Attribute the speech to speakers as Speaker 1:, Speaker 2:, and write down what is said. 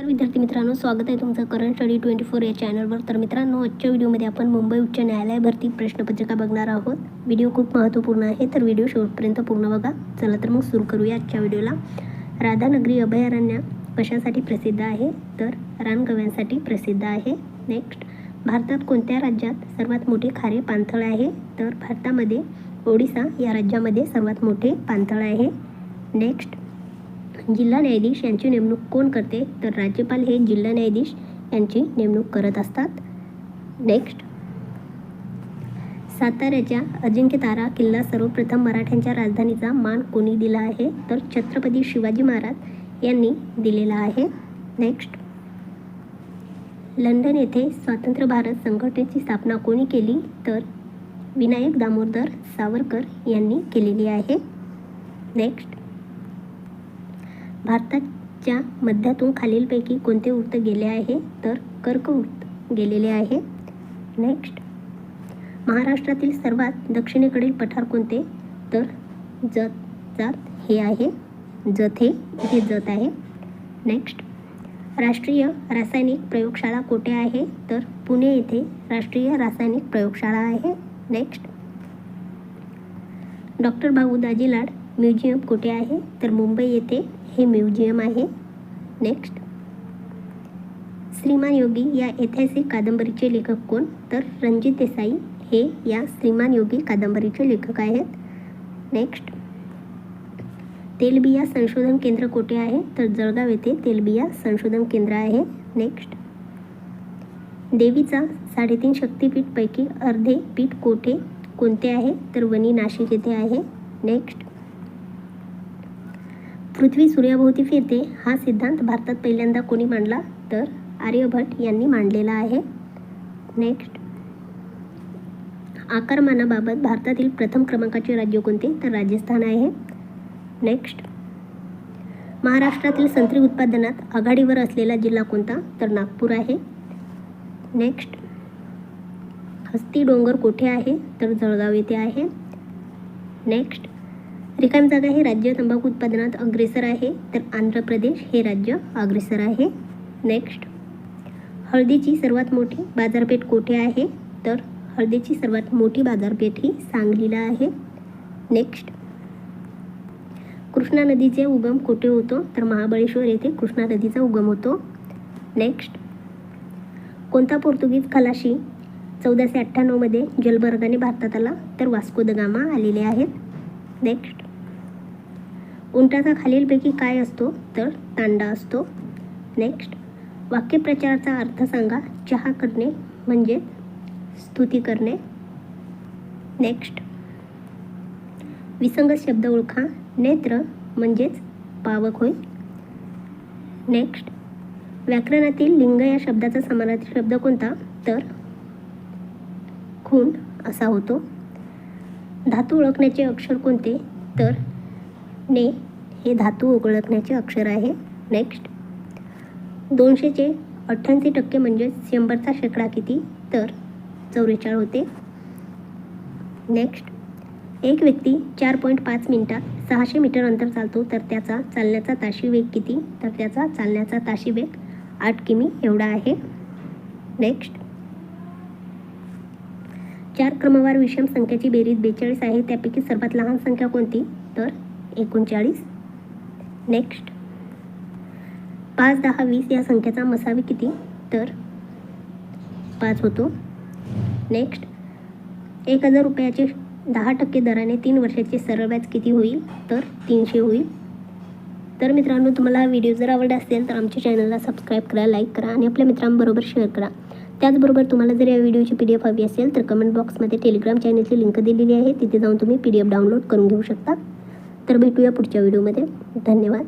Speaker 1: विद्यार्थी मित्रांनो, स्वागत आहे तुमचं करंट स्टडी 24 या चॅनलवर. तर मित्रांनो, आजच्या व्हिडिओमध्ये आपण मुंबई उच्च न्यायालय भरती प्रश्नपत्रिका बघणार आहोत. व्हिडिओ खूप महत्त्वपूर्ण आहे, तर व्हिडिओ शेवटपर्यंत पूर्ण बघा. चला तर मग सुरू करूया आजच्या व्हिडिओला. राधानगरी अभयारण्य कशासाठी प्रसिद्ध आहे? तर रानगव्यांसाठी प्रसिद्ध आहे. नेक्स्ट, भारतात कोणत्या राज्यात सर्वात मोठे खारे पाणथळ आहे? तर भारतामध्ये ओडिसा या राज्यामध्ये सर्वात मोठे पाणथळ आहे. नेक्स्ट, जिल्हा न्यायाधीश यांची नेमणूक कोण करते? तर राज्यपाल हे जिल्हा न्यायाधीश यांची नेमणूक करत असतात. नेक्स्ट, साताऱ्याच्या अजिंक्यतारा किल्ला सर्वप्रथम मराठ्यांच्या राजधानीचा मान कोणी दिला आहे? तर छत्रपती शिवाजी महाराज यांनी दिलेला आहे. नेक्स्ट, लंडन येथे स्वतंत्र भारत संघटनेची स्थापना कोणी केली? तर विनायक दामोदर सावरकर यांनी केलेली आहे. नेक्स्ट, भारताच्या मध्यातून खालीलपैकी कोणते वृत्त गेले आहे? तर कर्कवृत्त गेलेले आहे. नेक्स्ट, महाराष्ट्रातील सर्वात दक्षिणेकडील पठार कोणते? तर जात हे आहे. जत आहे. नेक्स्ट, राष्ट्रीय रासायनिक प्रयोगशाळा कोठे आहे? तर पुणे येथे राष्ट्रीय रासायनिक प्रयोगशाळा आहे. Next, doctor Bhau Daji Lad museum कोठे आहे? तर मुंबई येथे हे म्युझियम आहे. नेक्स्ट, श्रीमान योगी या ऐतिहासिक कादंबरीचे लेखक कोण? तर रणजित देसाई हे या श्रीमान योगी कादंबरीचे लेखक आहेत. नेक्स्ट, तेलबिया संशोधन केंद्र कोठे आहे? तर जळगाव येथे तेलबिया संशोधन केंद्र आहे. नेक्स्ट, देवीचा 3.5 शक्तिपीठपैकी अर्धे पीठ कोणते आहे? तर वणी नाशिक येथे आहे. नेक्स्ट, पृथ्वी सूर्याभोवती फिरते हा सिद्धांत भारतात पहिल्यांदा कोणी मांडला? तर आर्यभट्ट यांनी मांडलेला आहे. नेक्स्ट, आकारमानाबाबत भारतातील प्रथम क्रमांकाचे राज्य कोणते? तर राजस्थान आहे. नेक्स्ट, महाराष्ट्रातील संत्री उत्पादनात आघाडीवर असलेला जिल्हा कोणता? तर नागपूर आहे. नेक्स्ट, हस्ती डोंगर कोठे आहे? तर जळगाव येथे आहे. नेक्स्ट, रिकामी जागा हे राज्य तंबाखू उत्पादनात अग्रेसर आहे? तर आंध्र प्रदेश हे राज्य अग्रेसर आहे. नेक्स्ट, हळदीची सर्वात मोठी बाजारपेठ कोठे आहे? तर हळदीची सर्वात मोठी बाजारपेठ ही सांगलीला आहे. नेक्स्ट, कृष्णा नदीचे उगम कोठे होतो? तर महाबळेश्वर येथे कृष्णा नदीचा उगम होतो. नेक्स्ट, कोणता पोर्तुगीज खलाशी 1498 मध्ये जलमार्गाने भारतात आला? तर वास्को द गामा आलेले आहेत. नेक्स्ट, उंटाचा खालीलपैकी काय असतो? तर तांडा असतो. नेक्स्ट, वाक्यप्रचाराचा अर्थ सांगा. चहा करणे म्हणजे स्तुती करणे. नेक्स्ट, विसंगत शब्द ओळखा. नेत्र म्हणजेच पावक होय. नेक्स्ट, व्याकरणातील लिंग या शब्दाचा समानार्थी शब्द कोणता? तर खून असा होतो. धातू ओळखण्याचे अक्षर कोणते? तर ने हे धातू ओळखण्याचे अक्षर आहे. नेक्स्ट, 200चे 88% म्हणजे 100चा शेकडा किती? तर 44 होते. नेक्स्ट, एक व्यक्ती 4.5 मिनिटात 600 मीटर अंतर चालतो, तर त्याचा चालण्याचा ताशी वेग किती? तर त्याचा चालण्याचा ताशी वेग 8 किमी एवढा आहे. नेक्स्ट, 4 क्रमवार विषम संख्याची बेरीज 42 आहे. त्यापैकी सर्वात लहान संख्या कोणती? तर 39. नेक्स्ट, 5, 10, 20 या संख्येचा मसावी किती? तर 5 होतो. नेक्स्ट, 1000 रुपयाचे 10% दराने 3 वर्षाचे सरळ व्याज किती होईल? तर 300 होईल. तर मित्रांनो, तुम्हाला हा व्हिडिओ जर आवडला असेल तर आमच्या चॅनलला सबस्क्राईब करा, लाईक करा आणि आपल्या मित्रांबरोबर शेअर करा. त्याचबरोबर तुम्हाला जर या व्हिडिओची PDF हवी असेल तर कमेंट बॉक्समध्ये टेलिग्राम चॅनलची लिंक दिलेली आहे. तिथे जाऊन तुम्ही PDF डाउनलोड करून घेऊ शकता. तर भेटूया पुढच्या व्हिडिओमध्ये. धन्यवाद.